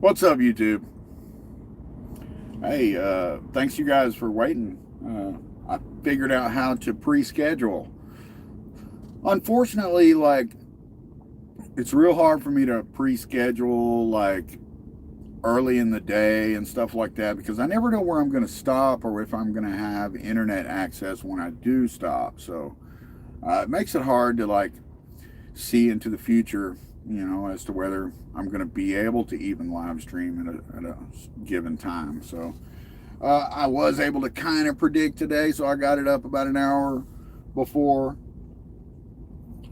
What's up, YouTube? Hey, thanks you guys for waiting. I figured out how to pre-schedule. Unfortunately, it's real hard for me to pre-schedule early in the day and stuff like that because I never know where I'm going to stop or if I'm going to have internet access when I do stop. So it makes it hard to see into the future, as to whether I'm going to be able to even live stream at a given time. So I was able to kind of predict today, so I got it up about an hour before.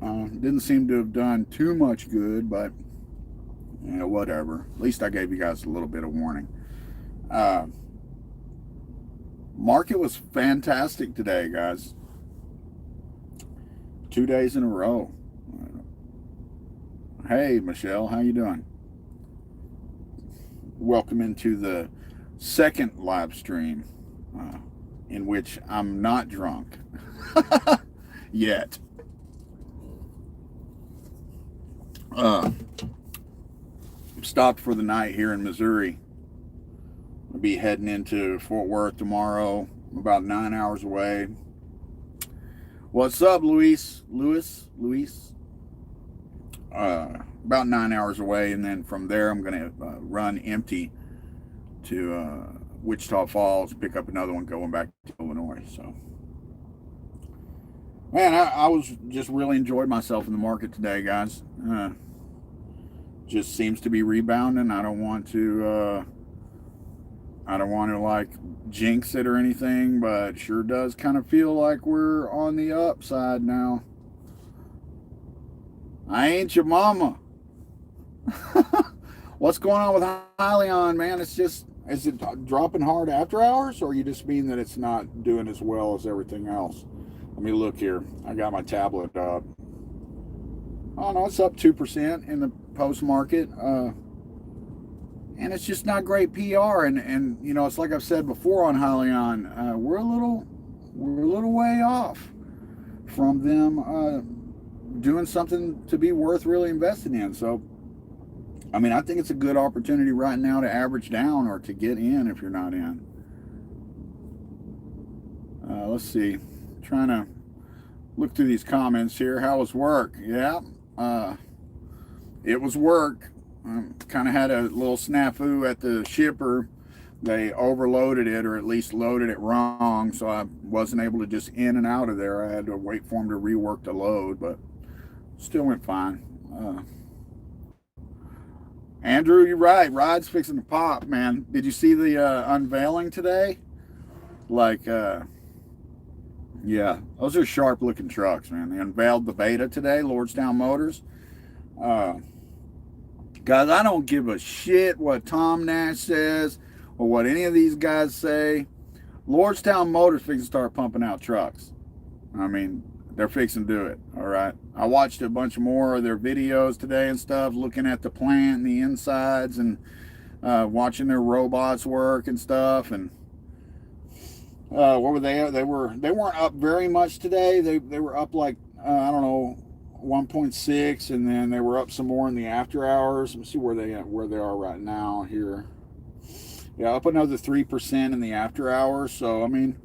Didn't seem to have done too much good, but whatever. At least I gave you guys a little bit of warning. Market was fantastic today, guys. 2 days in a row. Hey, Michelle, how you doing? Welcome into the second live stream in which I'm not drunk yet. Stopped for the night here in Missouri. I'll be heading into Fort Worth tomorrow. I'm about 9 hours away. What's up, Luis? About 9 hours away, and then from there I'm going to run empty to Wichita Falls, pick up another one going back to Illinois. So, man, I was just really enjoyed myself in the market today, guys. Just seems to be rebounding. I don't want to jinx it or anything, but sure does kind of feel like we're on the upside now. I ain't your mama. What's going on with Hyliion, man? Is it dropping hard after hours, or you just mean that it's not doing as well as everything else? Let me look here. I got my tablet up. Oh no, it's up 2% in the post market, and it's just not great PR. And it's like I've said before on Hyliion, we're a little way off from them doing something to be worth really investing in. So, I mean, I think it's a good opportunity right now to average down or to get in if you're not in. Let's see. Trying to look through these comments here. How was work? Yeah, it was work. Kind of had a little snafu at the shipper. They overloaded it, or at least loaded it wrong, so I wasn't able to just in and out of there. I had to wait for them to rework the load, but still went fine. Andrew, you're right. Ride's fixing to pop, man. Did you see the unveiling today? Yeah, those are sharp looking trucks, man. They unveiled the Beta today, Lordstown Motors. Guys, I don't give a shit what Tom Nash says or what any of these guys say. Lordstown Motors fixing to start pumping out trucks. I mean, they're fixing to do it, all right? I watched a bunch more of their videos today and stuff, looking at the plant and the insides and watching their robots work and stuff. And what were they? They weren't up very much today. They were up I don't know, 1.6, and then they were up some more in the after hours. Let me see where they are right now here. Yeah, up another 3% in the after hours. So I mean,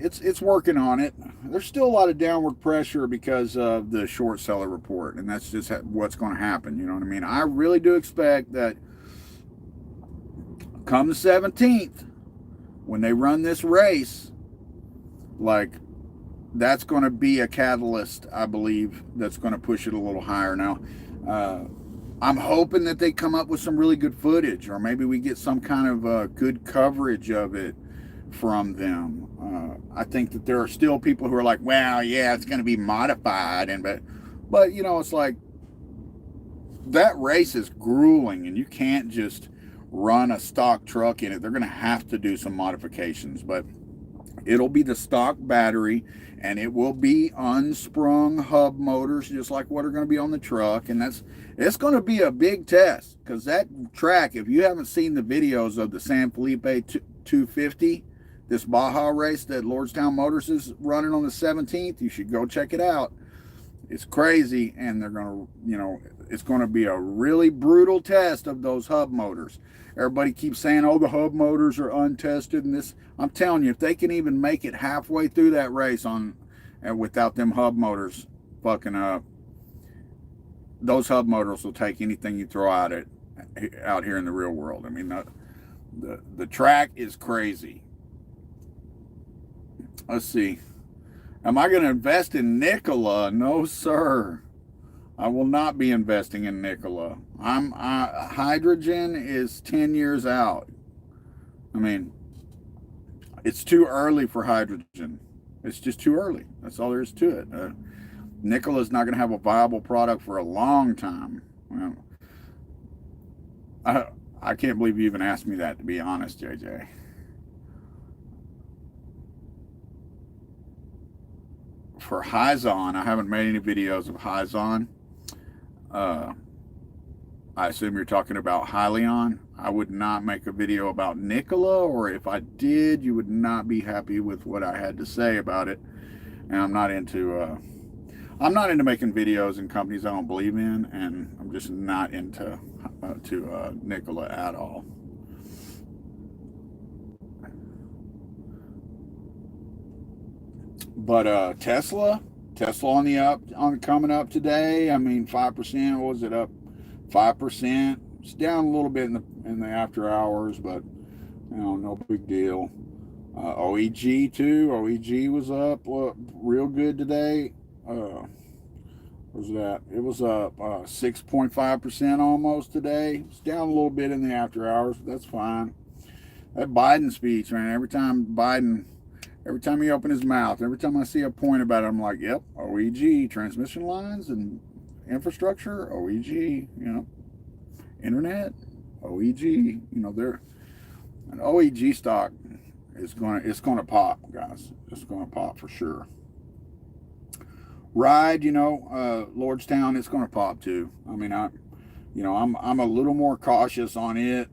it's working on it. There's still a lot of downward pressure because of the short seller report, and that's just what's going to happen. You know what I mean? I really do expect that come the 17th, when they run this race, that's going to be a catalyst, I believe, that's going to push it a little higher. Now, I'm hoping that they come up with some really good footage, or maybe we get some kind of good coverage of it from them. I think that there are still people who are like, well, yeah, it's going to be modified, but it's like that race is grueling, and you can't just run a stock truck in it. They're going to have to do some modifications, but it'll be the stock battery, and it will be unsprung hub motors, just like what are going to be on the truck. And it's going to be a big test, because that track, if you haven't seen the videos of the San Felipe 250, this Baja race that Lordstown Motors is running on the 17th, you should go check it out. It's crazy, and they're going to, it's going to be a really brutal test of those hub motors. Everybody keeps saying, oh, the hub motors are untested, and this. I'm telling you, if they can even make it halfway through that race and without them hub motors fucking up, those hub motors will take anything you throw out here in the real world. I mean, the track is crazy. Let's see. Am I going to invest in Nikola? No, sir. I will not be investing in Nikola. Hydrogen is 10 years out. I mean, it's too early for hydrogen. It's just too early. That's all there is to it. Nikola's not going to have a viable product for a long time. I can't believe you even asked me that, to be honest, JJ. For Hyzon, I haven't made any videos of Hyzon. I assume you're talking about Hyliion. I would not make a video about Nikola, or if I did, you would not be happy with what I had to say about it. And I'm not into making videos in companies I don't believe in, and I'm just not into Nikola at all. But Tesla on the coming up today. I mean, 5%. What was it, up 5%? It's down a little bit in the after hours, but no big deal. OEG too. OEG was up real good today. What was that? It was up 6.5% almost today. It's down a little bit in the after hours, but that's fine. That Biden speech, man. Every time he opened his mouth, every time I see a point about it, I'm like, yep, OEG, transmission lines and infrastructure, OEG, internet, OEG, they're an OEG stock it's gonna pop, guys. It's gonna pop for sure. Ride, Lordstown, it's gonna pop too. I mean, I'm a little more cautious on it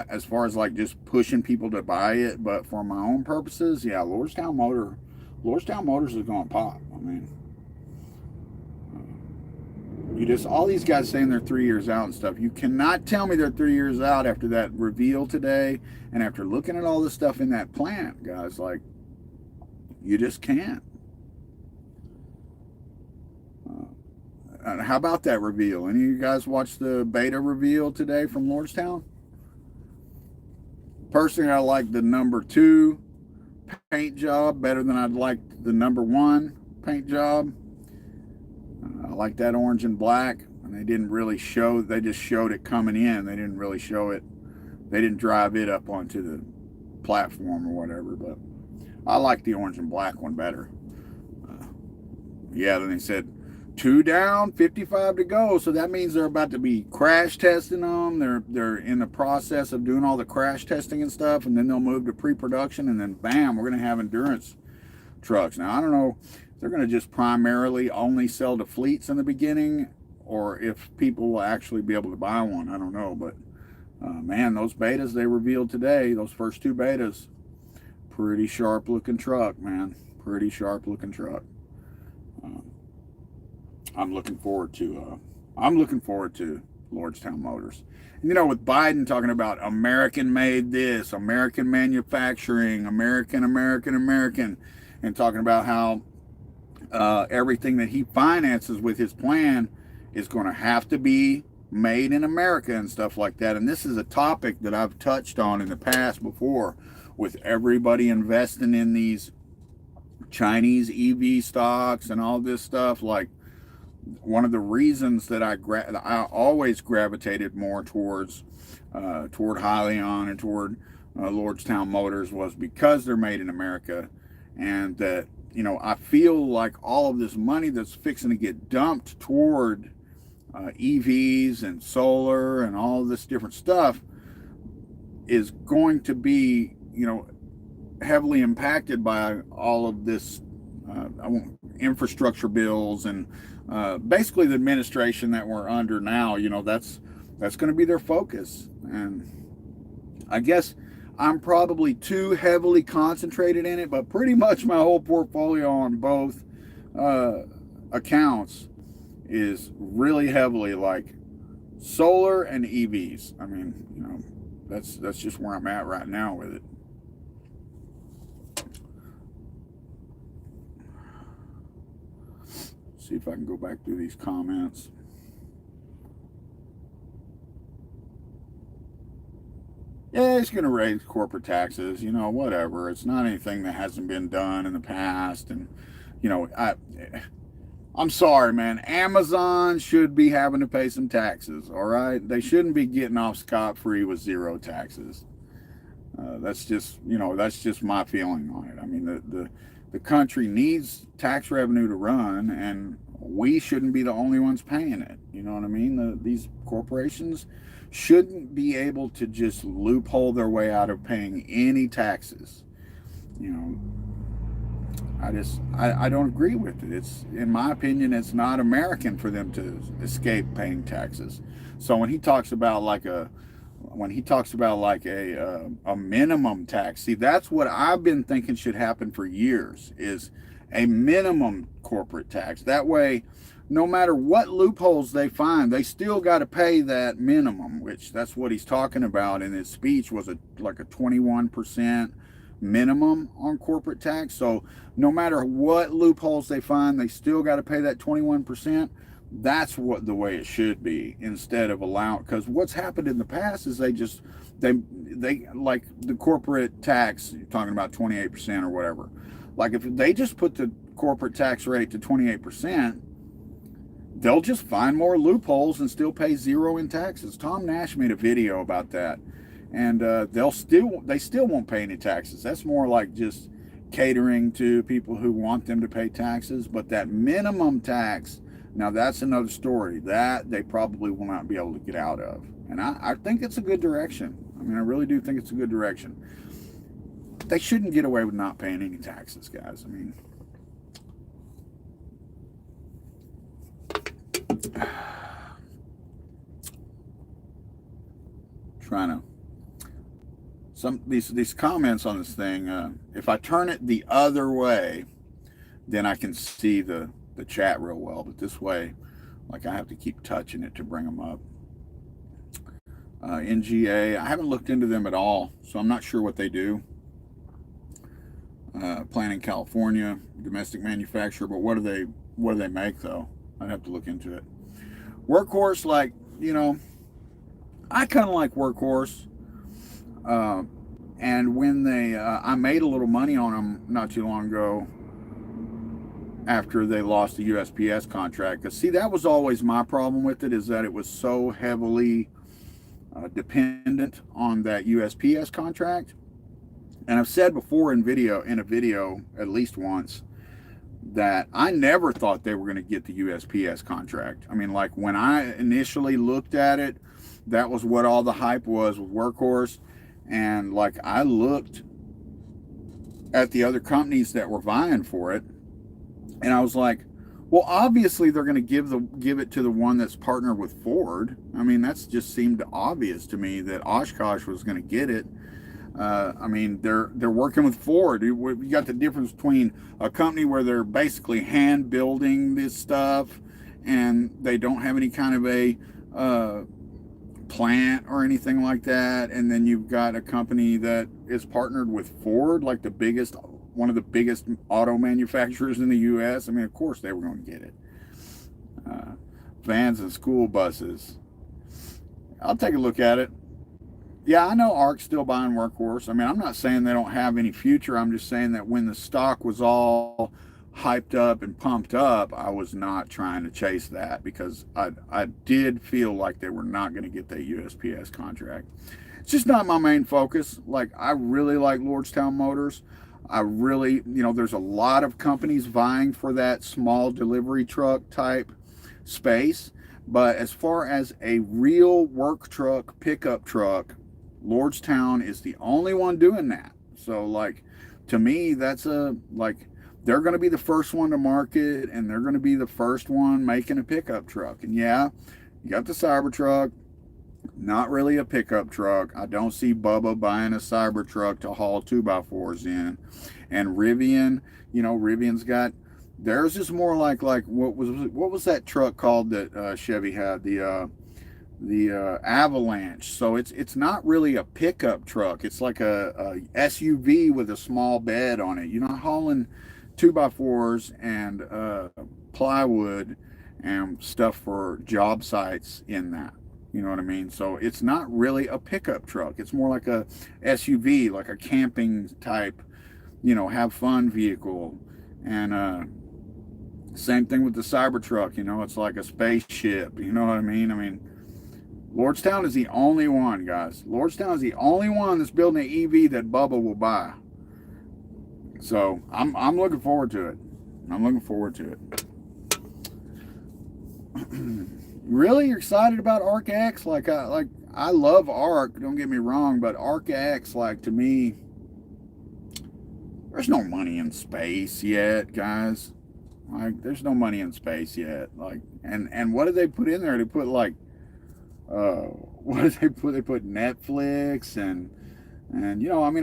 as far as like just pushing people to buy it, but for my own purposes, yeah, Lordstown Motors is gonna pop. I mean, all these guys saying they're 3 years out and stuff. You cannot tell me they're 3 years out after that reveal today and after looking at all this stuff in that plant, guys. Like, you just can't. How about that reveal? Any of you guys watch the beta reveal today from Lordstown? Personally, I like the number 2 paint job better than I'd like the number 1 paint job. I like that orange and black. And they didn't really show, they just showed it coming in. They didn't really show it. They didn't drive it up onto the platform or whatever. But I like the orange and black one better. Yeah, then they said 2 down, 55 to go. So that means they're about to be crash testing them. They're in the process of doing all the crash testing and stuff, and then they'll move to pre-production, and then bam, we're going to have endurance trucks. Now, I don't know if they're going to just primarily only sell to fleets in the beginning, or if people will actually be able to buy one. I don't know, but man, those betas they revealed today, those first 2 betas, pretty sharp looking truck, man. Pretty sharp looking truck. I'm looking forward to Lordstown Motors. And, with Biden talking about American made this, American manufacturing, American, and talking about how everything that he finances with his plan is going to have to be made in America and stuff like that. And this is a topic that I've touched on in the past before, with everybody investing in these Chinese EV stocks and all this stuff. Like, one of the reasons that I always gravitated more toward Hyliion and toward Lordstown Motors was because they're made in America, and that I feel like all of this money that's fixing to get dumped toward EVs and solar and all of this different stuff is going to be heavily impacted by all of this infrastructure bills and basically the administration that we're under now. That's going to be their focus. And I guess I'm probably too heavily concentrated in it, but pretty much my whole portfolio on both accounts is really heavily like solar and EVs. I mean, you know, that's just where I'm at right now with it. See if I can go back through these comments. Yeah, it's going to raise corporate taxes, you know, whatever. It's not anything that hasn't been done in the past. And, you know, I'm sorry, man. Amazon should be having to pay some taxes, all right? They shouldn't be getting off scot-free with zero taxes. That's just, you know, that's just my feeling on it. I mean, the country needs tax revenue to run, and we shouldn't be the only ones paying it. You know what I mean? These corporations shouldn't be able to just loophole their way out of paying any taxes. You know, I don't agree with it. It's, in my opinion, it's not American for them to escape paying taxes. So when he talks about like a minimum tax, see, that's what I've been thinking should happen for years, is a minimum corporate tax. That way, no matter what loopholes they find, they still got to pay that minimum, which that's what he's talking about in his speech, was like a 21% minimum on corporate tax. So no matter what loopholes they find, they still got to pay that 21%. That's what the way it should be, instead of allowing, because what's happened in the past is they like the corporate tax, you're talking about 28% or whatever. Like if they just put the corporate tax rate to 28%, they'll just find more loopholes and still pay zero in taxes. Tom Nash made a video about that, and they still won't pay any taxes. That's more like just catering to people who want them to pay taxes. But that minimum tax, now that's another story that they probably will not be able to get out of. And I think it's a good direction. I mean, I really do think it's a good direction. They shouldn't get away with not paying any taxes, guys. I mean, trying to, these comments on this thing, if I turn it the other way, then I can see the chat real well, but this way, like, I have to keep touching it to bring them up. NGA, I haven't looked into them at all, so I'm not sure what they do. Plant in California, domestic manufacturer, but what do they make though? I'd have to look into it. Workhorse, like, you know, I kind of like Workhorse, and when I made a little money on them not too long ago after they lost the USPS contract. Because see, that was always my problem with it, is that it was so heavily dependent on that USPS contract. And I've said before in a video at least once, that I never thought they were going to get the USPS contract. I mean, like, when I initially looked at it, that was what all the hype was with Workhorse. And like, I looked at the other companies that were vying for it, and I was like, well, obviously they're going to give it to the one that's partnered with Ford. I mean, that's just seemed obvious to me that Oshkosh was going to get it. I mean, they're working with Ford. You got the difference between a company where they're basically hand building this stuff, and they don't have any kind of a plant or anything like that, and then you've got a company that is partnered with Ford, like one of the biggest auto manufacturers in the U.S. I mean, of course they were going to get it. Vans and school buses. I'll take a look at it. Yeah, I know ARC's still buying Workhorse. I mean, I'm not saying they don't have any future. I'm just saying that when the stock was all hyped up and pumped up, I was not trying to chase that, because I did feel like they were not going to get that USPS contract. It's just not my main focus. Like, I really like Lordstown Motors. I really, you know, there's a lot of companies vying for that small delivery truck type space. But as far as a real work truck, pickup truck, Lordstown is the only one doing that. So, like, to me, that's they're going to be the first one to market, and they're going to be the first one making a pickup truck. And yeah, you got the Cybertruck, not really a pickup truck. I don't see Bubba buying a Cybertruck to haul 2x4s in. And Rivian, you know, Rivian's got Theirs is more like what was that truck called that Chevy had, the Avalanche. So it's not really a pickup truck. It's like a SUV with a small bed on it. You're not hauling 2x4s and plywood and stuff for job sites in that. You know what I mean? So it's not really a pickup truck. It's more like a SUV, like a camping type, have fun vehicle. And same thing with the Cybertruck. It's like a spaceship. You know what I mean? Lordstown is the only one, guys. Lordstown is the only one that's building an EV that Bubba will buy. So I'm looking forward to it. I'm looking forward to it. Really, you're excited about ARCX? I love ARC. Don't get me wrong, but ARCX, to me, there's no money in space yet, guys. There's no money in space yet. And what did they put in there? They put what did they put? They put Netflix and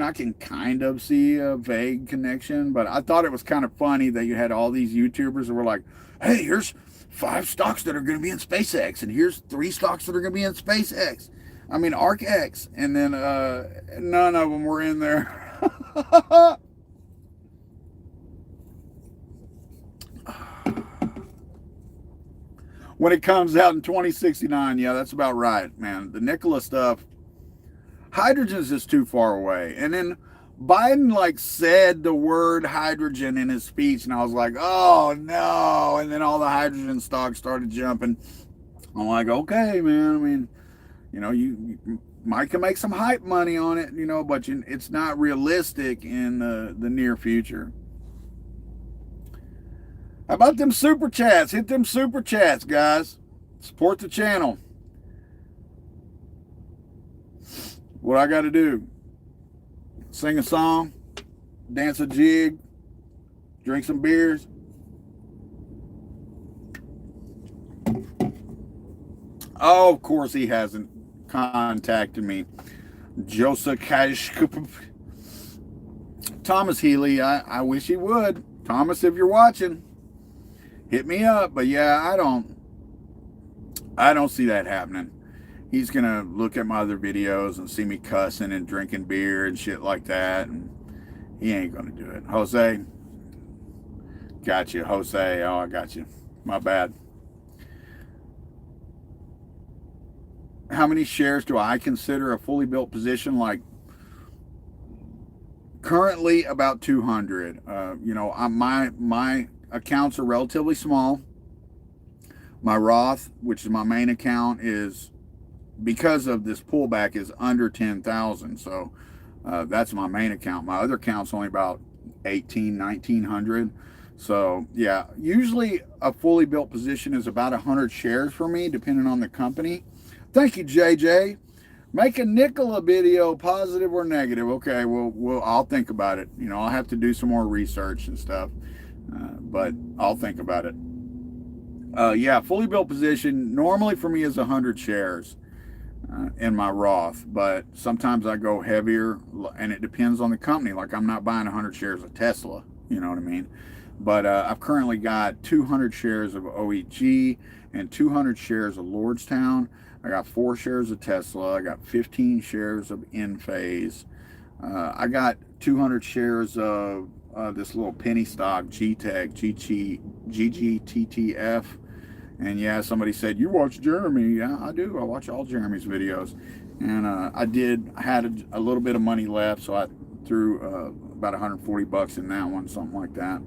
I can kind of see a vague connection, but I thought it was kind of funny that you had all these YouTubers that were like, hey, here's 5 stocks that are going to be in SpaceX, and here's 3 stocks that are going to be in SpaceX. ARCX, and then none of them were in there. When it comes out in 2069, yeah, that's about right, man. The Nikola stuff, hydrogen's just too far away. And then Biden said the word hydrogen in his speech, and I was like, oh no. And then all the hydrogen stocks started jumping. I'm like, okay, man. You might can make some hype money on it, but it's not realistic in the near future. How about them super chats? Hit them super chats, guys. Support the channel. What I got to do? Sing a song, dance a jig, drink some beers. Oh, of course he hasn't contacted me. Joseph Cash. Thomas Healy, I wish he would. Thomas, if you're watching, hit me up. But yeah, I don't see that happening. He's gonna look at my other videos and see me cussing and drinking beer and shit like that, and he ain't gonna do it. Jose, got you. Jose, oh, I got you. My bad. How many shares do I consider a fully built position? Currently about 200. My accounts are relatively small. My Roth, which is my main account, is, because of this pullback, is under 10,000. So that's my main account. My other account's only about 1,900. So yeah, usually a fully built position is about 100 shares for me, depending on the company. Thank you, JJ. Make a Nikola video, positive or negative. Okay, well, I'll think about it. I'll have to do some more research and stuff, but I'll think about it. Yeah, fully built position normally for me is 100 shares in my Roth, but sometimes I go heavier, and it depends on the company. I'm not buying 100 shares of Tesla, you know what I mean? But I've currently got 200 shares of OEG and 200 shares of Lordstown. I got 4 shares of Tesla. I got 15 shares of Enphase. I got 200 shares of this little penny stock, GTEC, GGTTF. And yeah, somebody said, you watch Jeremy. Yeah, I do. I watch all Jeremy's videos. And I had a little bit of money left, so I threw about $140 in that one, something like that.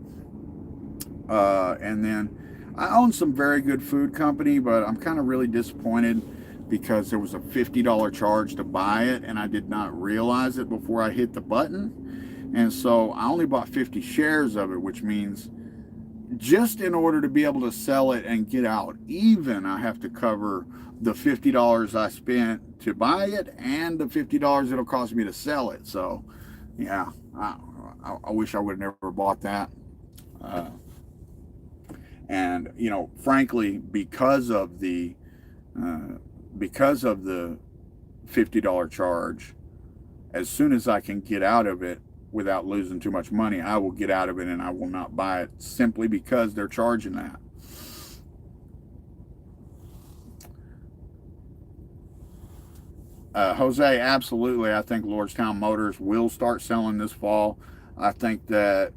And then I own some very good food company, but I'm kind of really disappointed because there was a $50 charge to buy it, and I did not realize it before I hit the button. And so I only bought 50 shares of it, which means just in order to be able to sell it and get out even, I have to cover the $50 I spent to buy it and the $50 it'll cost me to sell it. So yeah, I wish I would have never bought that. And frankly, because of the $50 charge, as soon as I can get out of it, without losing too much money, I will get out of it and I will not buy it simply because they're charging that. Jose, absolutely. I think Lordstown Motors will start selling this fall. I think that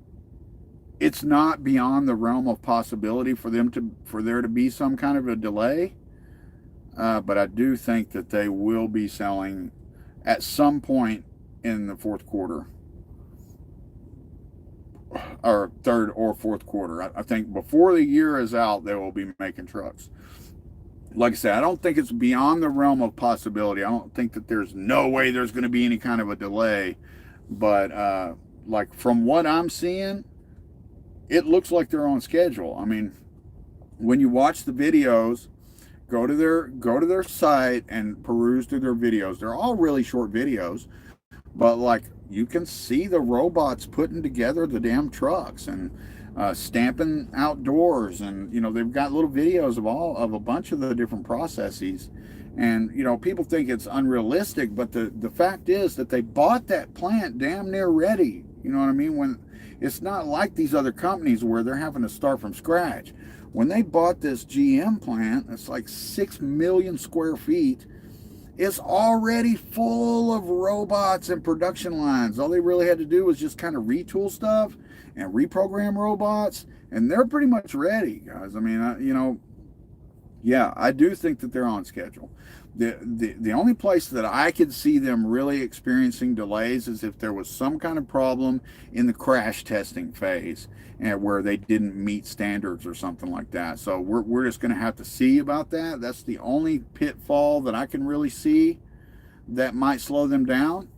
it's not beyond the realm of possibility for there to be some kind of a delay. But I do think that they will be selling at some point in the fourth quarter, or third or fourth quarter. I think before the year is out, they will be making trucks. Like I said, I don't think it's beyond the realm of possibility. I don't think that there's no way there's going to be any kind of a delay. But like from what I'm seeing, it looks like they're on schedule. I mean, when you watch the videos, go to their site and peruse through their videos. They're all really short videos, but like you can see the robots putting together the damn trucks and stamping outdoors, and you know, they've got little videos of a bunch of the different processes. And you know, people think it's unrealistic, but the fact is that they bought that plant damn near ready. You know what I mean? When it's not like these other companies where they're having to start from scratch. When they bought this GM plant, it's like 6 million square feet. It's already full of robots and production lines. All they really had to do was just kind of retool stuff and reprogram robots, and they're pretty much ready, guys. I mean, you know, yeah, I do think that they're on schedule. The only place that I could see them really experiencing delays is if there was some kind of problem in the crash testing phase, and where they didn't meet standards or something like that. So we're just going to have to see about that. That's the only pitfall that I can really see that might slow them down.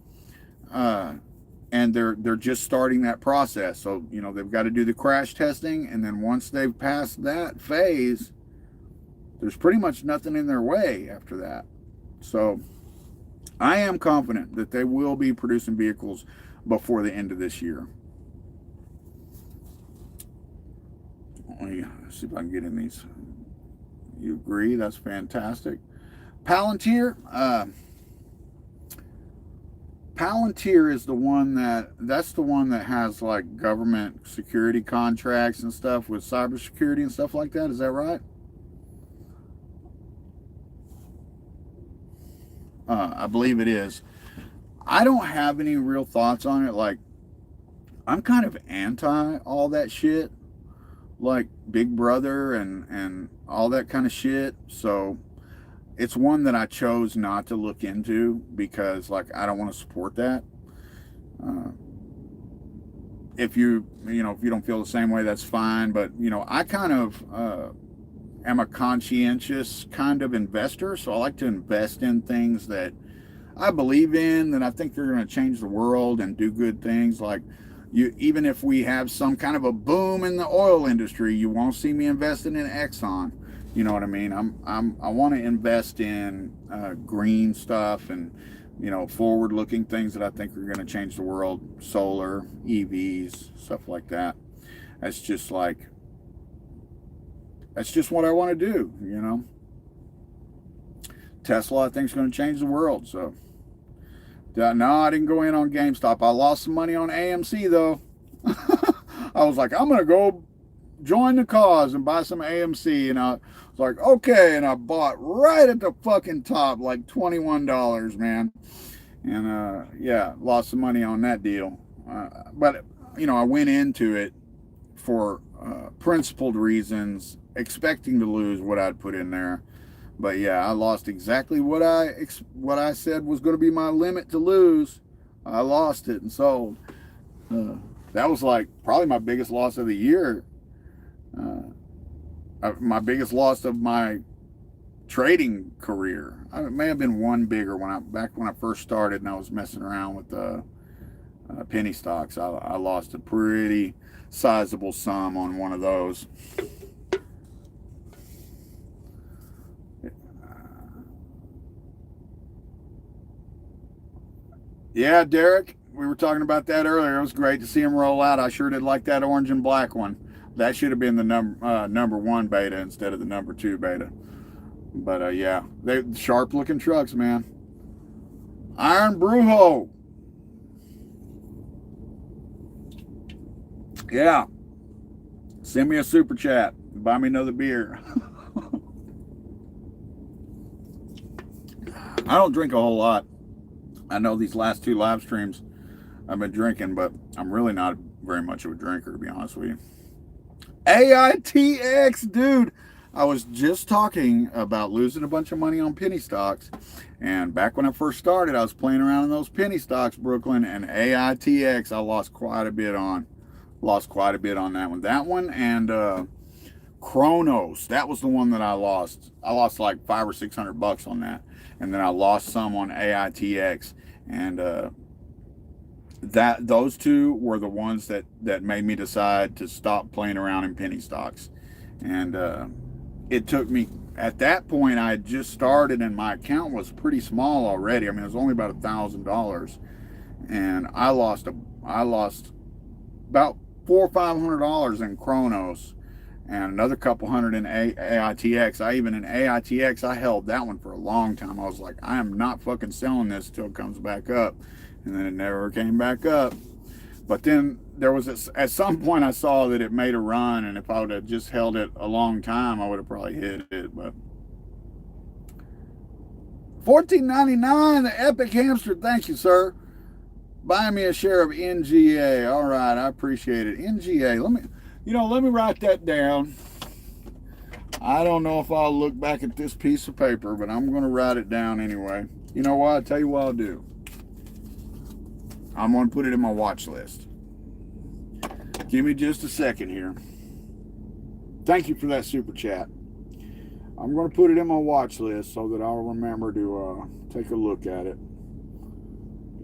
And they're just starting that process. So, you know, they've got to do the crash testing, and then once they've passed that phase, there's pretty much nothing in their way after that. So I am confident that they will be producing vehicles before the end of this year. Let me see if I can get in these. You agree? That's fantastic. Palantir. Palantir is the one that's the one that has like government security contracts and stuff with cybersecurity and stuff like that. Is that right? I believe it is. I don't have any real thoughts on it. Like, I'm kind of anti all that shit, like Big Brother and all that kind of shit. So it's one that I chose not to look into because, like, I don't want to support that. If you don't feel the same way, that's fine. But, you know, I kind of am a conscientious kind of investor. So I like to invest in things that I believe in, that I think they're going to change the world and do good things. Like, even if we have some kind of a boom in the oil industry, you won't see me investing in Exxon. You know what I mean? I want to invest in green stuff and, you know, forward-looking things that I think are going to change the world. Solar, EVs, stuff like that. That's just what I want to do, you know. Tesla, I think, is going to change the world. So, no, I didn't go in on GameStop. I lost some money on AMC, though. I was like, I'm going to go join the cause and buy some AMC. And I was like, okay. And I bought right at the fucking top, like $21, man. And, yeah, lost some money on that deal. But, you know, I went into it for principled reasons, expecting to lose what I'd put in there. But yeah, I lost exactly what I said was going to be my limit to lose. I lost it and sold. That was like probably my biggest loss of the year. My biggest loss of my trading career. It may have been one bigger back when I first started and I was messing around with penny stocks. I lost a pretty sizable sum on one of those. Yeah, Derek, we were talking about that earlier. It was great to see him roll out. I sure did like that orange and black one. That should have been the number one beta instead of the number 2 beta. But yeah, they sharp looking trucks, man. IronBrujo. Yeah. Send me a super chat. Buy me another beer. I don't drink a whole lot. I know these last 2 live streams I've been drinking, but I'm really not very much of a drinker, to be honest with you. AITX, dude. I was just talking about losing a bunch of money on penny stocks. And back when I first started, I was playing around in those penny stocks, Brooklyn, and AITX, I lost quite a bit on. Lost quite a bit on that one. That one and Chronos. That was the one that I lost. I lost like $500 or $600 on that. And then I lost some on AITX. And those 2 were the ones that made me decide to stop playing around in penny stocks. And it took me, at that point I had just started and my account was pretty small already. I mean, it was only about $1,000, and I lost about $400 or $500 in Chronos and another couple hundred in AITX. In AITX, I held that one for a long time. I was like, I am not fucking selling this until it comes back up. And then it never came back up. But then there was at some point I saw that it made a run, and if I would have just held it a long time, I would have probably hit it. But $14.99, the Epic Hamster. Thank you, sir. Buy me a share of NGA. All right, I appreciate it. NGA. Let me write that down. I don't know if I'll look back at this piece of paper, but I'm going to write it down anyway. You know what? I'll tell you what I'll do. I'm going to put it in my watch list. Give me just a second here. Thank you for that super chat. I'm going to put it in my watch list so that I'll remember to take a look at it.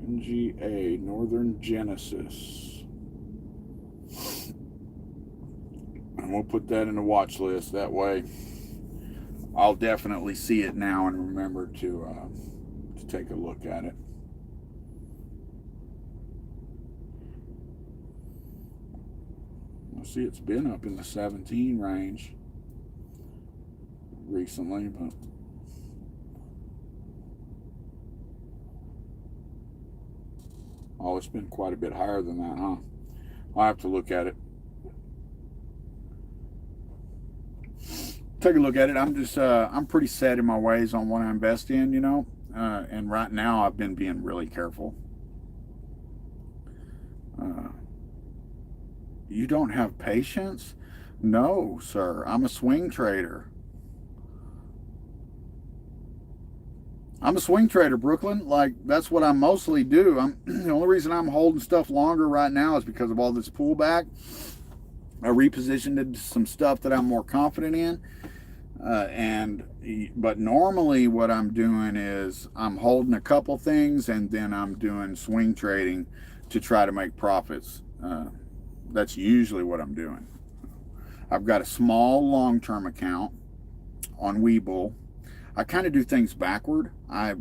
NGA, Northern Genesis. And we'll put that in the watch list. That way I'll definitely see it now and remember to take a look at it. See, it's been up in the 17 range recently, but it's been quite a bit higher than that, huh? I'll have to look at it. Take a look at it. I'm pretty set in my ways on what I invest in, and right now I've been being really careful. You don't have patience? No, sir. I'm a swing trader. I'm a swing trader, Brooklyn. Like, that's what I mostly do. The only reason I'm holding stuff longer right now is because of all this pullback. I repositioned into some stuff that I'm more confident in. But normally what I'm doing is I'm holding a couple things and then I'm doing swing trading to try to make profits. That's usually what I'm doing. I've got a small long-term account on Webull. I kind of do things backward. I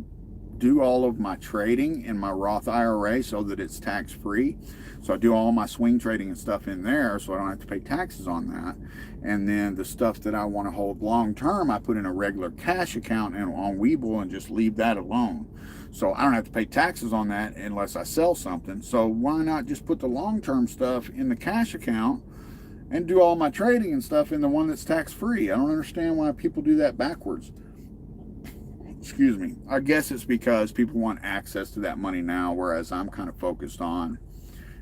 do all of my trading in my Roth IRA so that it's tax-free. So I do all my swing trading and stuff in there so I don't have to pay taxes on that. And then the stuff that I want to hold long-term, I put in a regular cash account on Webull and just leave that alone. So I don't have to pay taxes on that unless I sell something. So why not just put the long-term stuff in the cash account and do all my trading and stuff in the one that's tax-free? I don't understand why people do that backwards. Excuse me. I guess it's because people want access to that money now, whereas I'm kind of focused on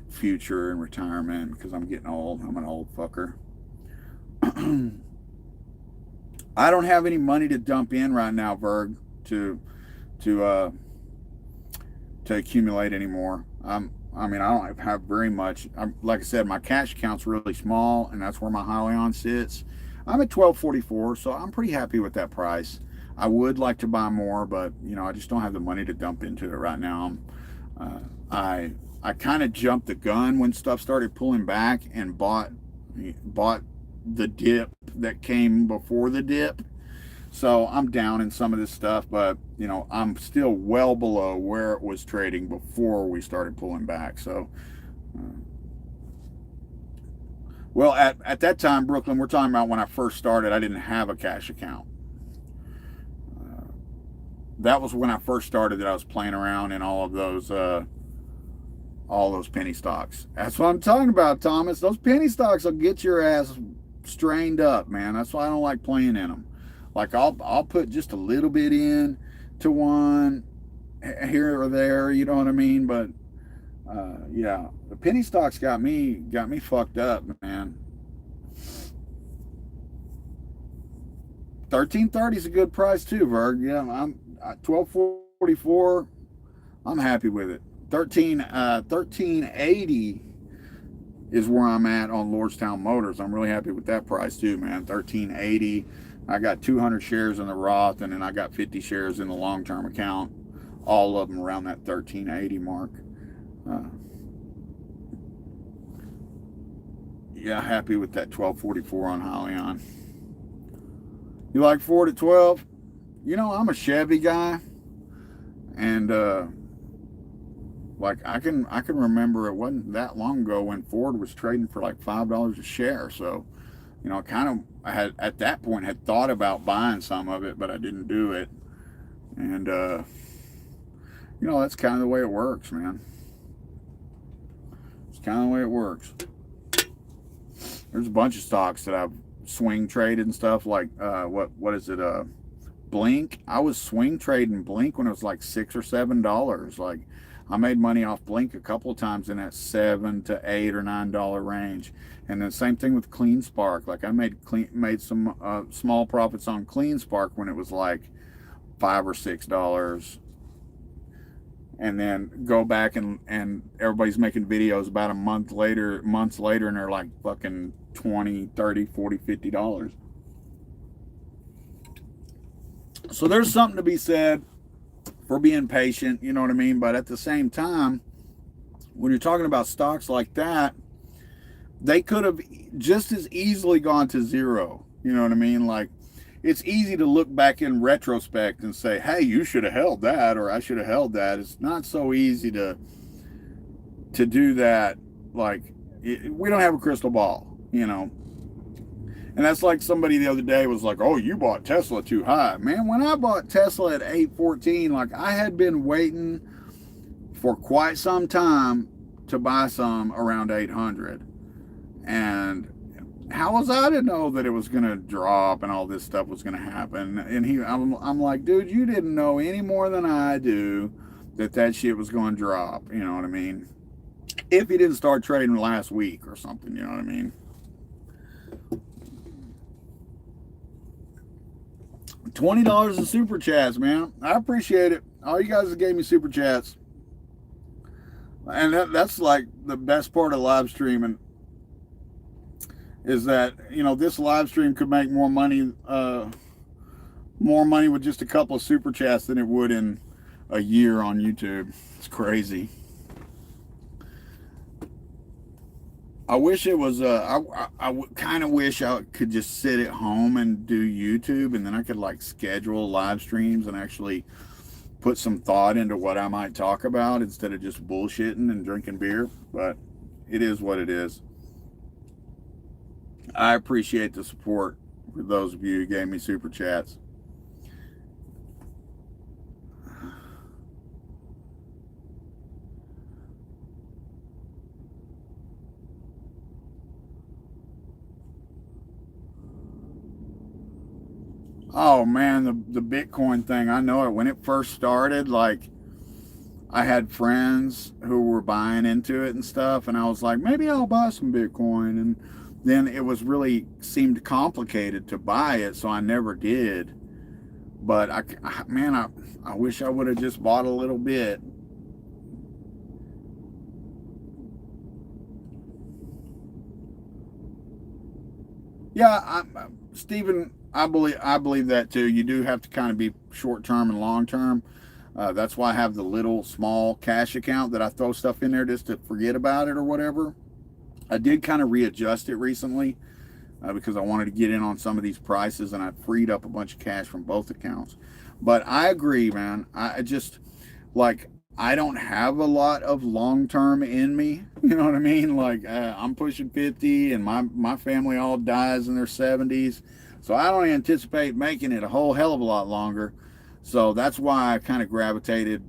future and retirement because I'm getting old. I'm an old fucker. I don't have any money to dump in right now, Berg, to accumulate anymore. I don't have very much. Like I said, my cash account's really small, and that's where my Hyliion sits. I'm at 1244, so I'm pretty happy with that price. I would like to buy more, but I just don't have the money to dump into it right now. I kind of jumped the gun when stuff started pulling back and bought the dip that came before the dip. So I'm down in some of this stuff, but I'm still well below where it was trading before we started pulling back. So, well, at that time, Brooklyn, we're talking about when I first started, I didn't have a cash account. That was when I first started that I was playing around in all of all those penny stocks. That's what I'm talking about, Thomas. Those penny stocks will get your ass strained up, man. That's why I don't like playing in them. Like I'll put just a little bit in to one here or there, you know what I mean? But yeah, the penny stocks got me fucked up, man. 1330 is a good price too, Verg. Yeah, I'm 1244. I'm happy with it. 1380 is where I'm at on Lordstown Motors. I'm really happy with that price too, man. 1380. I got 200 shares in the Roth, and then I got 50 shares in the long-term account. All of them around that 1380 mark. Yeah, happy with that 1244 on Hyliion. You like Ford at 12? You know, I'm a Chevy guy, and like I can remember it wasn't that long ago when Ford was trading for like $5 a share. So, you know, I had at that point had thought about buying some of it, but I didn't do it. And you know, that's kind of the way it works, man. It's kind of the way it works. There's a bunch of stocks that I've swing traded and stuff, like what is it, Blink. I was swing trading Blink when it was like $6 or $7. Like I made money off Blink a couple of times in that $7 to $8 or $9 range. And then same thing with Clean Spark. Like I made some small profits on Clean Spark when it was like $5 or $6. And then go back and everybody's making videos about months later, and they're like fucking $20, $30, $40, $50. So there's something to be said for being patient, you know what I mean? But at the same time, when you're talking about stocks like that, they could have just as easily gone to zero, you know what I mean? Like, it's easy to look back in retrospect and say, hey, you should have held that, or I should have held that. It's not so easy to do that. Like, we don't have a crystal ball, you know. And that's like somebody the other day was like, oh, you bought Tesla too high. Man, when I bought Tesla at 814, like I had been waiting for quite some time to buy some around 800. And how was I to know that it was going to drop and all this stuff was going to happen? And I'm like, dude, you didn't know any more than I do that shit was going to drop. You know what I mean? If he didn't start trading last week or something, you know what I mean? $20 in super chats, man. I appreciate it. All you guys that gave me super chats. And that's like the best part of live streaming, is that, you know, this live stream could make more money with just a couple of super chats than it would in a year on YouTube. It's crazy. I wish it was I kind of wish I could just sit at home and do YouTube, and then I could like schedule live streams and actually put some thought into what I might talk about instead of just bullshitting and drinking beer. But it is what it is. I appreciate the support for those of you who gave me super chats. Oh man, the Bitcoin thing, I know it. When it first started, like I had friends who were buying into it and stuff, and I was like, maybe I'll buy some Bitcoin. And then it was really seemed complicated to buy it, so I never did. But I wish I would have just bought a little bit. Yeah, Stephen, I believe that too. You do have to kind of be short term and long term. That's why I have the little small cash account that I throw stuff in there just to forget about it or whatever. I did kind of readjust it recently because I wanted to get in on some of these prices, and I freed up a bunch of cash from both accounts. But I agree, man. I just, like, I don't have a lot of long-term in me. You know what I mean? Like, I'm pushing 50, and my family all dies in their 70s. So I don't anticipate making it a whole hell of a lot longer. So that's why I kind of gravitated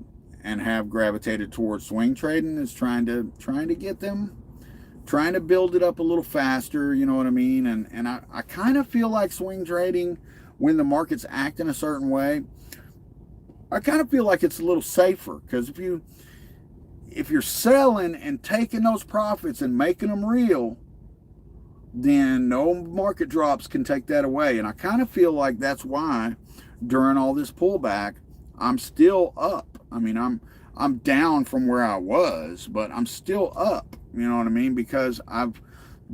and have gravitated towards swing trading is trying to get them, trying to build it up a little faster, you know what I mean? And I kind of feel like swing trading, when the market's acting a certain way, I kind of feel like it's a little safer, because if you're selling and taking those profits and making them real, then no market drops can take that away. And I kind of feel like that's why during all this pullback, I'm still up. I mean, I'm down from where I was, but I'm still up. You know what I mean? Because I've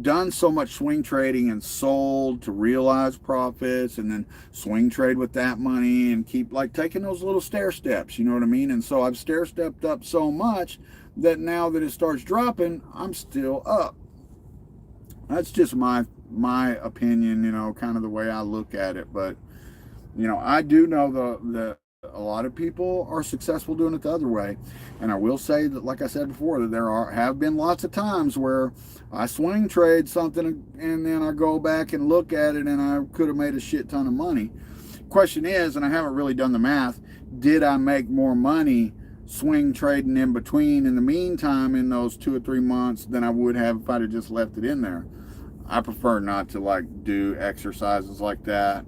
done so much swing trading and sold to realize profits, and then swing trade with that money and keep like taking those little stair steps. You know what I mean? And so I've stair stepped up so much that now that it starts dropping, I'm still up. That's just my opinion, you know, kind of the way I look at it. But, you know, I do know that a lot of people are successful doing it the other way. And I will say that, like I said before, that there have been lots of times where I swing trade something and then I go back and look at it and I could have made a shit ton of money. Question is, and I haven't really done the math, did I make more money swing trading in between in the meantime in those 2 or 3 months than I would have if I'd have just left it in there? I prefer not to like do exercises like that.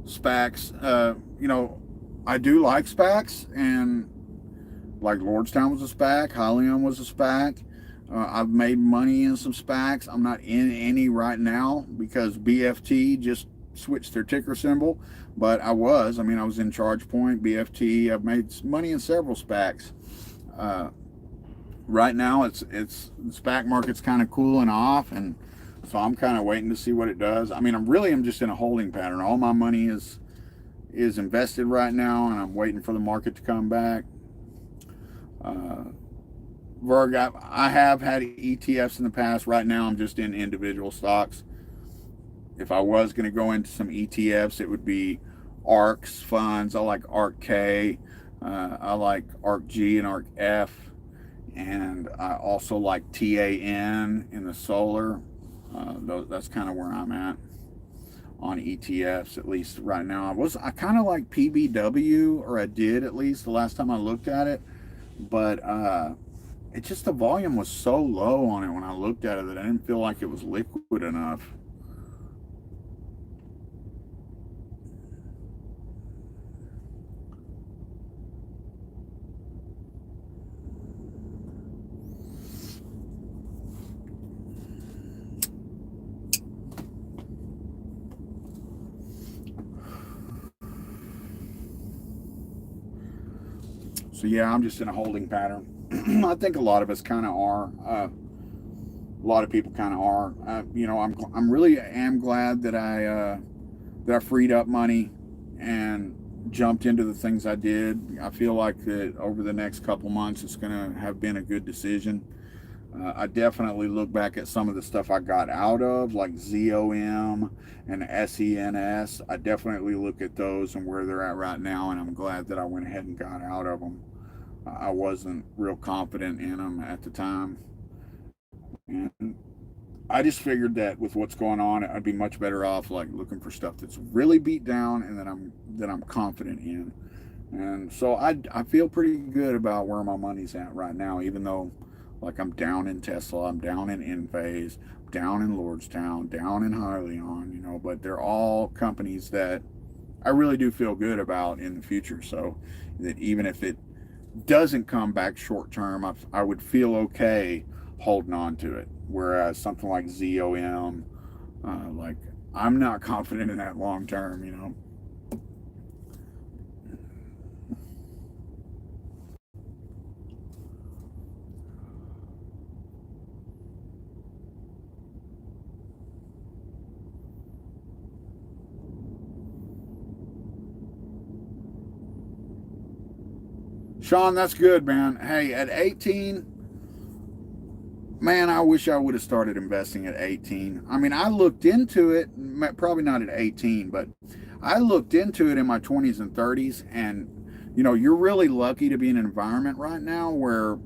SPACs, you know, I do like SPACs, and like Lordstown was a SPAC, Hyliion was a SPAC. I've made money in some SPACs. I'm not in any right now because BFT just switched their ticker symbol, but I was in ChargePoint, BFT. I've made money in several SPACs. Right now it's the SPAC market's kind of cooling off, and so I'm kind of waiting to see what it does. I mean, I'm just in a holding pattern. All my money is invested right now, and I'm waiting for the market to come back. I have had ETFs in the past. Right now I'm just in individual stocks. If I was going to go into some ETFs, it would be ARCX funds. I like ARCK. I like ARCG and ARCF. And I also like TAN in the solar. That's kind of where I'm at on ETFs, at least right now. I kind of like PBW, or I did at least the last time I looked at it. But it just, the volume was so low on it when I looked at it that I didn't feel like it was liquid enough. So yeah, I'm just in a holding pattern. I think a lot of us kind of are. A lot of people kind of are. You know, I'm really am glad that I freed up money and jumped into the things I did. I feel like that over the next couple months, it's going to have been a good decision. I definitely look back at some of the stuff I got out of, like ZOM and SCNS. I definitely look at those and where they're at right now, and I'm glad that I went ahead and got out of them. I wasn't real confident in them at the time, and I just figured that with what's going on, I'd be much better off like looking for stuff that's really beat down and that I'm confident in. And so I feel pretty good about where my money's at right now, even though like I'm down in Tesla, I'm down in Enphase, down in Lordstown, down in Hyliion, you know, but they're all companies that I really do feel good about in the future. So that even if it doesn't come back short term, I would feel okay holding on to it. Whereas something like ZOM, like I'm not confident in that long term, you know. Sean, that's good, man. Hey, at 18, man, I wish I would have started investing at 18. I mean, I looked into it, probably not at 18, but I looked into it in my 20s and 30s. And, you know, you're really lucky to be in an environment right now where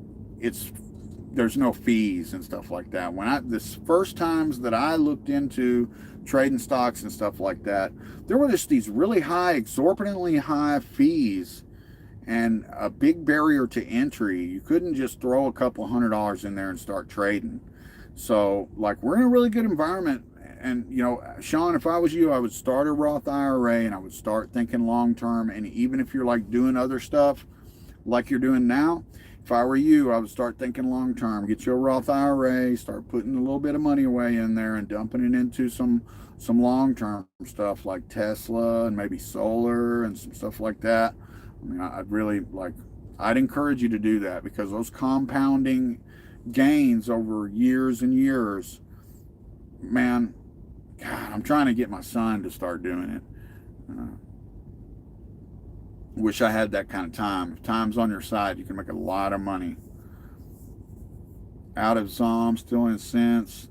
there's no fees and stuff like that. This first times that I looked into trading stocks and stuff like that, there were just these really high, exorbitantly high fees and a big barrier to entry. You couldn't just throw a couple $100 in there and start trading. So, like, we're in a really good environment. And, you know, Sean, if I was you, I would start a Roth IRA and I would start thinking long term. And even if you're like doing other stuff like you're doing now, if I were you, I would start thinking long term. Get your Roth IRA, start putting a little bit of money away in there and dumping it into some long term stuff like Tesla and maybe solar and some stuff like that. I mean, I'd really like, I'd encourage you to do that, because those compounding gains over years and years, man, God, I'm trying to get my son to start doing it. Wish I had that kind of time. If time's on your side, you can make a lot of money. Out of Zom, still in cents.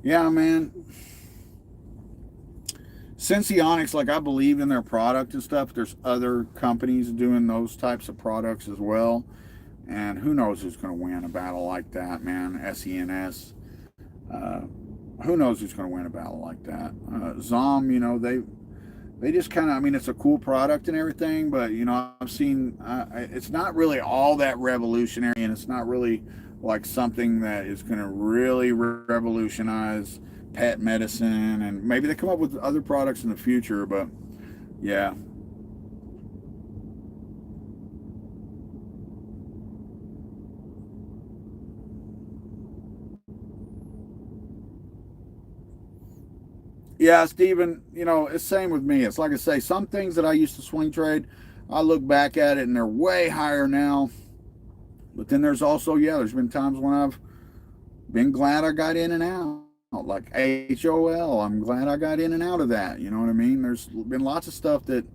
Yeah, man. Senseonics, like, I believe in their product and stuff. There's other companies doing those types of products as well. And who knows who's going to win a battle like that, man. SCNS. Who knows who's going to win a battle like that? Zom, you know, they just kind of, I mean, it's a cool product and everything, but, you know, I've seen, it's not really all that revolutionary, and it's not really like something that is going to really revolutionize pet medicine. And maybe they come up with other products in the future, but yeah. Yeah, Stephen, you know, it's same with me. It's like I say, some things that I used to swing trade, I look back at it and they're way higher now. But then there's also, yeah, there's been times when I've been glad I got in and out. Like AHOL, I'm glad I got in and out of that. You know what I mean? There's been lots of stuff that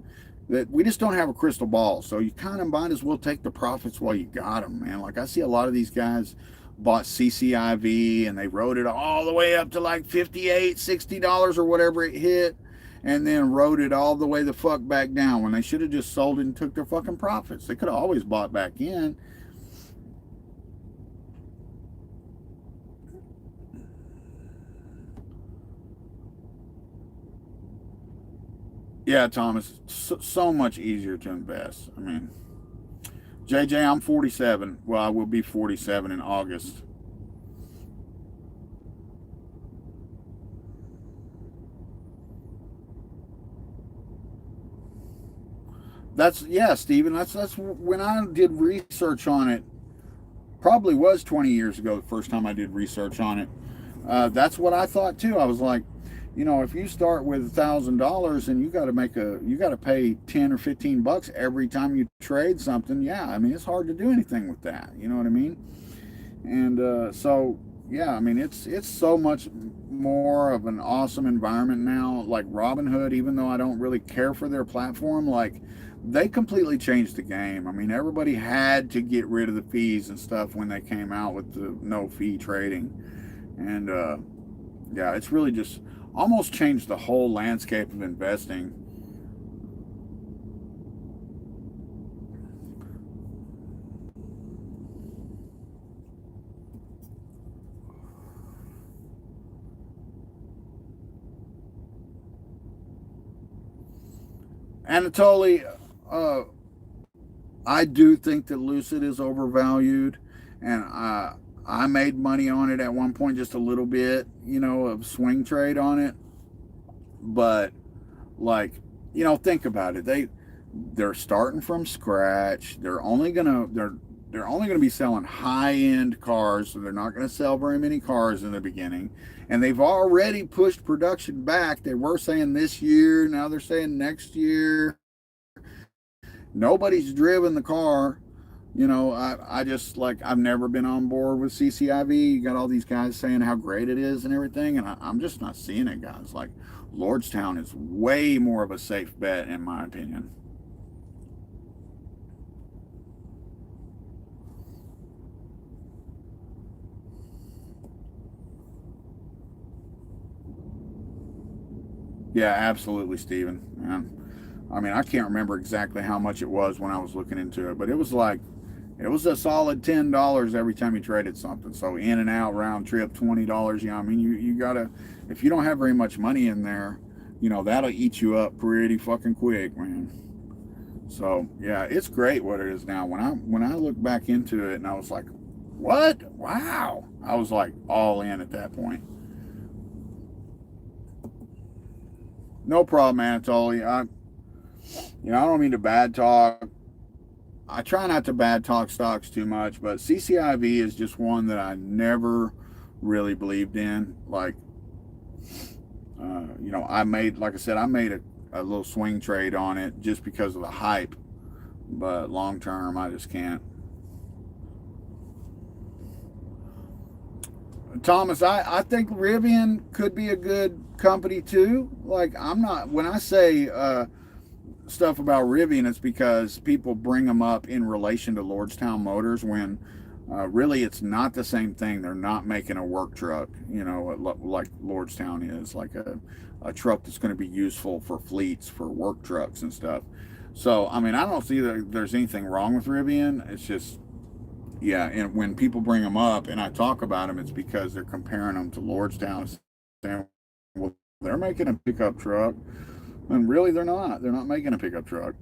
we just don't have a crystal ball. So you kind of might as well take the profits while you got them, man. Like, I see a lot of these guys bought CCiv and they rode it all the way up to like $58, $60 or whatever it hit, and then rode it all the way the fuck back down when they should have just sold it and took their fucking profits. They could have always bought back in. Yeah, Thomas, so much easier to invest. I mean, JJ, I'm 47. Well, I will be 47 in August. That's, yeah, Stephen. That's when I did research on it. Probably was 20 years ago the first time I did research on it. That's what I thought too. I was like, you know, if you start with $1,000 and you got to pay 10 or 15 bucks every time you trade something, yeah, I mean, it's hard to do anything with that. You know what I mean? And so, yeah, I mean, it's so much more of an awesome environment now. Like Robinhood, even though I don't really care for their platform, like, they completely changed the game. I mean, everybody had to get rid of the fees and stuff when they came out with the no fee trading. And yeah, it's really just almost changed the whole landscape of investing. Anatoly, I do think that Lucid is overvalued, and I made money on it at one point, just a little bit, you know, of swing trade on it. But, like, you know, think about it. They're starting from scratch. They're only gonna be selling high end cars, so they're not gonna sell very many cars in the beginning. And they've already pushed production back. They were saying this year, now they're saying next year. Nobody's driven the car. You know, I just, like, I've never been on board with CCiv. You got all these guys saying how great it is and everything, and I'm just not seeing it, guys. Like, Lordstown is way more of a safe bet, in my opinion. Yeah, absolutely, Steven. Man, I mean, I can't remember exactly how much it was when I was looking into it, but it was like it was a solid $10 every time you traded something. So in and out round trip, $20. I mean, you gotta, if you don't have very much money in there, that'll eat you up pretty fucking quick, man. So yeah, it's great what it is now. When I look back into it, and I was like, what? Wow. I was like all in at that point. No problem, Anatoly. I don't mean to bad talk. I try not to bad talk stocks too much, but CCiv is just one that I never really believed in. Like, like I said, I made a little swing trade on it just because of the hype, but long term, I just can't. Thomas, I think Rivian could be a good company too. Like, when I say stuff about Rivian, it's because people bring them up in relation to Lordstown Motors when really it's not the same thing. They're not making a work truck, like Lordstown is, like a truck that's going to be useful for fleets, for work trucks and stuff. So, I mean, I don't see that there's anything wrong with Rivian. It's just, yeah, and when people bring them up and I talk about them, it's because they're comparing them to Lordstown, saying, well, they're making a pickup truck. And really, they're not. They're not making a pickup truck.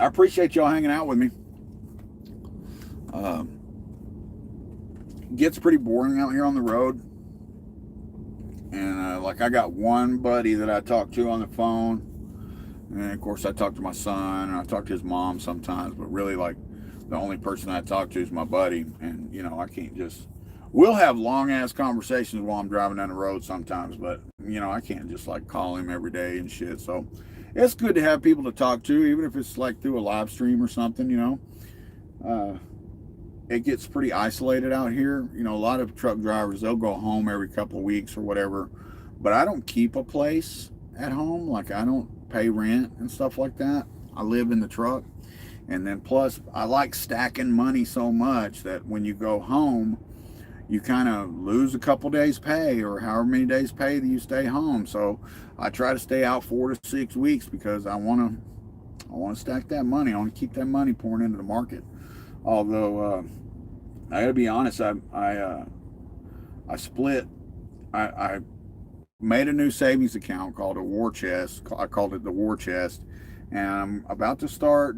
I appreciate y'all hanging out with me. Gets pretty boring out here on the road. And like, I got one buddy that I talk to on the phone. And of course, I talk to my son and I talk to his mom sometimes. But really, like, the only person I talk to is my buddy. And, I can't just... We'll have long-ass conversations while I'm driving down the road sometimes. But, I can't just, like, call him every day and shit. So, it's good to have people to talk to, even if it's, like, through a live stream or something, It gets pretty isolated out here. A lot of truck drivers, they'll go home every couple of weeks or whatever. But I don't keep a place at home. Like, I don't pay rent and stuff like that. I live in the truck. And then plus, I like stacking money so much that when you go home, you kind of lose a couple days pay or however many days pay that you stay home. So I try to stay out 4 to 6 weeks because I want to stack that money. I want to keep that money pouring into the market. Although I gotta be honest, I made a new savings account called a war chest. I called it the war chest, and I'm about to start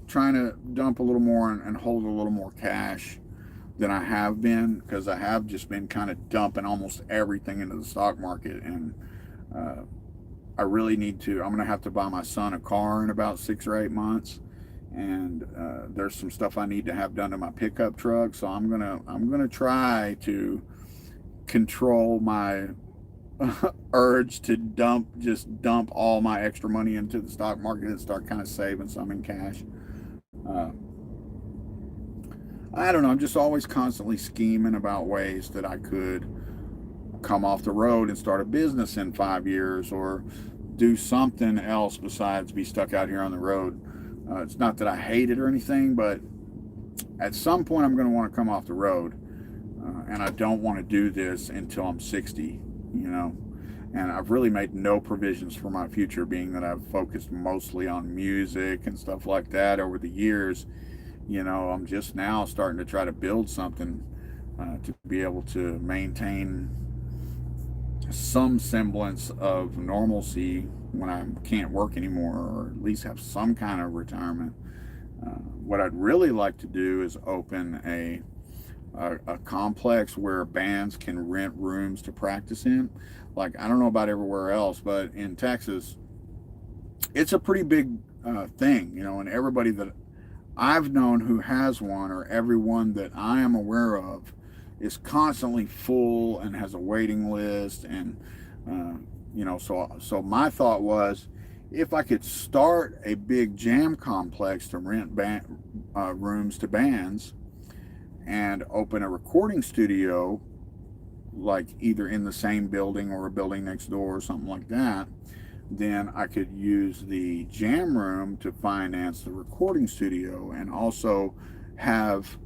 trying to dump a little more and hold a little more cash than I have been, because I have just been kind of dumping almost everything into the stock market, and I really need to. I'm gonna have to buy my son a car in about 6 or 8 months. And there's some stuff I need to have done to my pickup truck, so I'm gonna try to control my urge to dump all my extra money into the stock market and start kind of saving some in cash. I don't know. I'm just always constantly scheming about ways that I could come off the road and start a business in 5 years, or do something else besides be stuck out here on the road. It's not that I hate it or anything, but at some point I'm going to want to come off the road. And I don't want to do this until I'm 60, And I've really made no provisions for my future, being that I've focused mostly on music and stuff like that over the years. I'm just now starting to try to build something to be able to maintain some semblance of normalcy when I can't work anymore, or at least have some kind of retirement. What I'd really like to do is open a complex where bands can rent rooms to practice in. Like, I don't know about everywhere else, but in Texas, it's a pretty big thing, and everybody that I've known who has one, or everyone that I am aware of, is constantly full and has a waiting list. And so my thought was, if I could start a big jam complex to rent rooms to bands, and open a recording studio, like either in the same building or a building next door or something like that, then I could use the jam room to finance the recording studio, and also have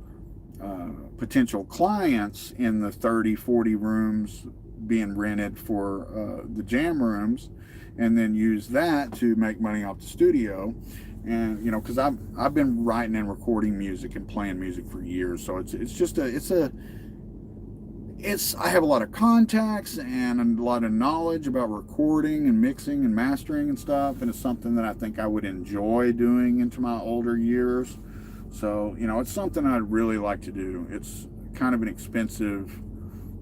potential clients in the 30-40 rooms being rented for the jam rooms, and then use that to make money off the studio. And you know, because I've been writing and recording music and playing music for years, so I have a lot of contacts and a lot of knowledge about recording and mixing and mastering and stuff, and it's something that I think I would enjoy doing into my older years. So, you know, it's something I'd really like to do. It's kind of an expensive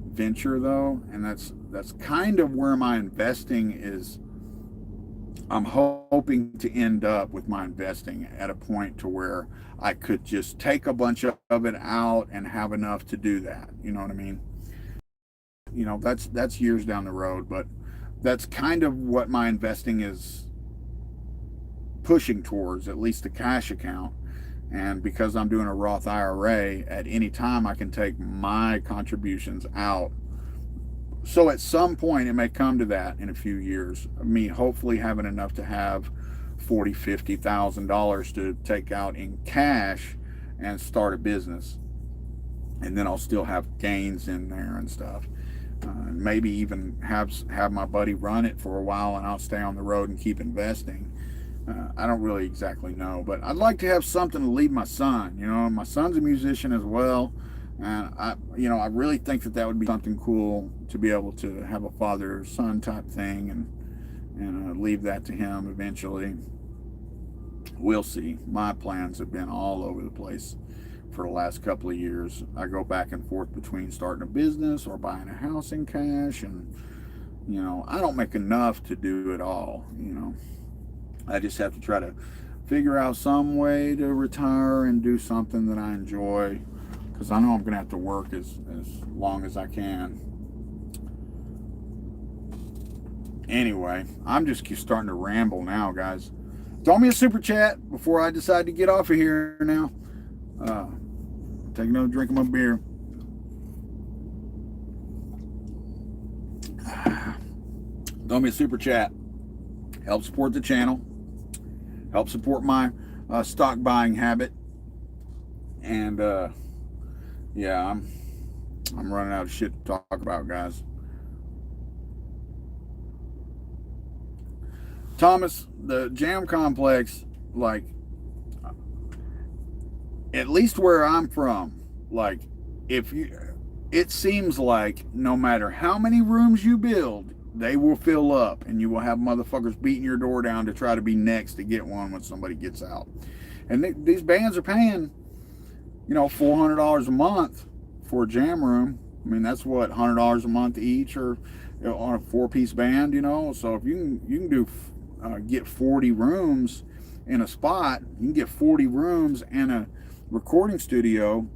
venture though, and that's kind of where my investing is. I'm hoping to end up with my investing at a point to where I could just take a bunch of it out and have enough to do that. You know what I mean? You know, that's years down the road, but that's kind of what my investing is pushing towards, at least the cash account. And because I'm doing a Roth IRA, at any time I can take my contributions out. So at some point it may come to that in a few years, me hopefully having enough to have $40,000-$50,000 to take out in cash and start a business. And then I'll still have gains in there and stuff. Maybe even have my buddy run it for a while, and I'll stay on the road and keep investing. I don't really exactly know, but I'd like to have something to leave my son. You know, my son's a musician as well, and I really think that would be something cool to be able to have a father-son type thing, and leave that to him eventually. We'll see. My plans have been all over the place for the last couple of years. I go back and forth between starting a business or buying a house in cash, and you know, I don't make enough to do it all. You know, I just have to try to figure out some way to retire and do something that I enjoy, because I know I'm gonna have to work as long as I can. Anyway, I'm just starting to ramble now, guys. Throw me a super chat before I decide to get off of here now. Take another drink of my beer. Throw me a super chat. Help support the channel. Help support my stock buying habit. And yeah, I'm running out of shit to talk about, guys. Thomas, the jam complex, like, at least where I'm from, like, it seems like no matter how many rooms you build, they will fill up, and you will have motherfuckers beating your door down to try to be next to get one when somebody gets out. And these bands are paying, you know, $400 a month for a jam room. I mean, that's what, $100 a month each, or on a 4-piece band, you know. So if you can do get 40 rooms in a spot, you can get 40 rooms and a recording studio,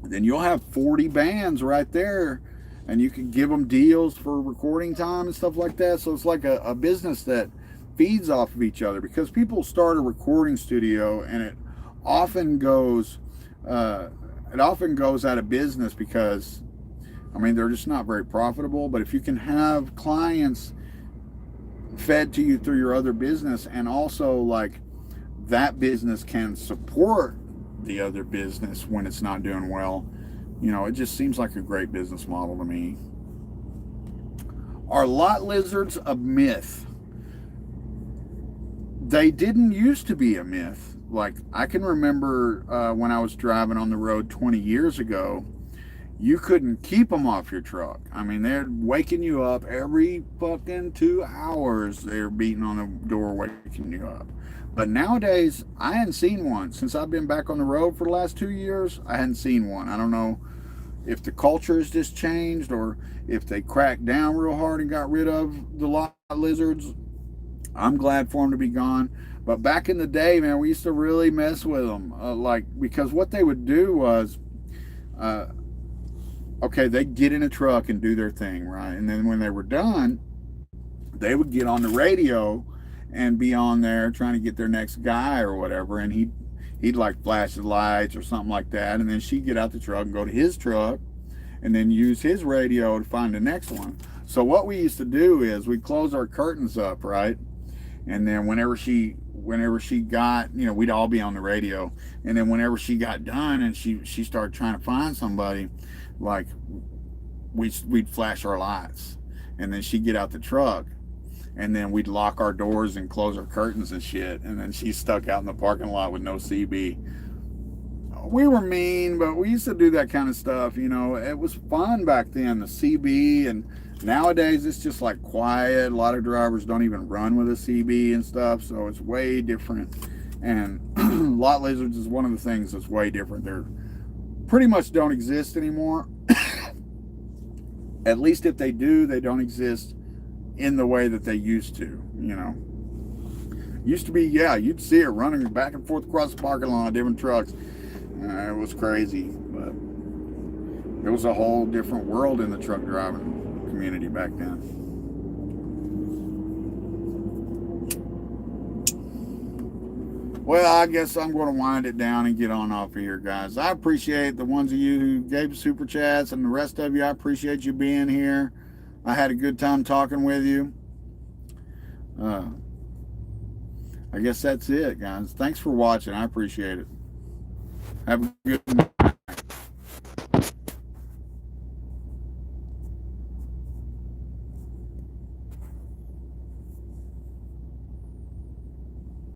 then you'll have 40 bands right there, and you can give them deals for recording time and stuff like that. So it's like a business that feeds off of each other, because people start a recording studio and it often goes out of business because, I mean, they're just not very profitable. But if you can have clients fed to you through your other business, and also like that business can support the other business when it's not doing well, you know, it just seems like a great business model to me. Are lot lizards a myth? They didn't used to be a myth. Like, I can remember when I was driving on the road 20 years ago, you couldn't keep them off your truck. I mean, they're waking you up every fucking 2 hours. They're beating on the door, waking you up. But nowadays, I hadn't seen one. Since I've been back on the road for the last 2 years, I hadn't seen one. I don't know if the culture has just changed, or if they cracked down real hard and got rid of the lot lizards. I'm glad for them to be gone. But back in the day, man, we used to really mess with them. Because what they would do was, okay, they'd get in a truck and do their thing, right? And then when they were done, they would get on the radio and be on there trying to get their next guy or whatever. And he'd like flash the lights or something like that. And then she'd get out the truck and go to his truck and then use his radio to find the next one. So what we used to do is we'd close our curtains up, right? And then whenever she got, you know, we'd all be on the radio. And then whenever she got done and she started trying to find somebody, like we'd flash our lights, and then she'd get out the truck, and then we'd lock our doors and close our curtains and shit. And then she's stuck out in the parking lot with no CB. We were mean, but we used to do that kind of stuff. You know, it was fun back then, the CB. And nowadays it's just like quiet. A lot of drivers don't even run with a CB and stuff, so it's way different. And lot lizards is one of the things that's way different. They're pretty much don't exist anymore. At least if they do, they don't exist in the way that they used to, you know. Used to be, yeah, you'd see it running back and forth across the parking lot, different trucks. It was crazy, but it was a whole different world in the truck driving community back then. Well, I guess I'm going to wind it down and get on off of here, guys. I appreciate the ones of you who gave super chats, and the rest of you, I appreciate you being here. I had a good time talking with you. I guess that's it, guys. Thanks for watching. I appreciate it. Have a good night.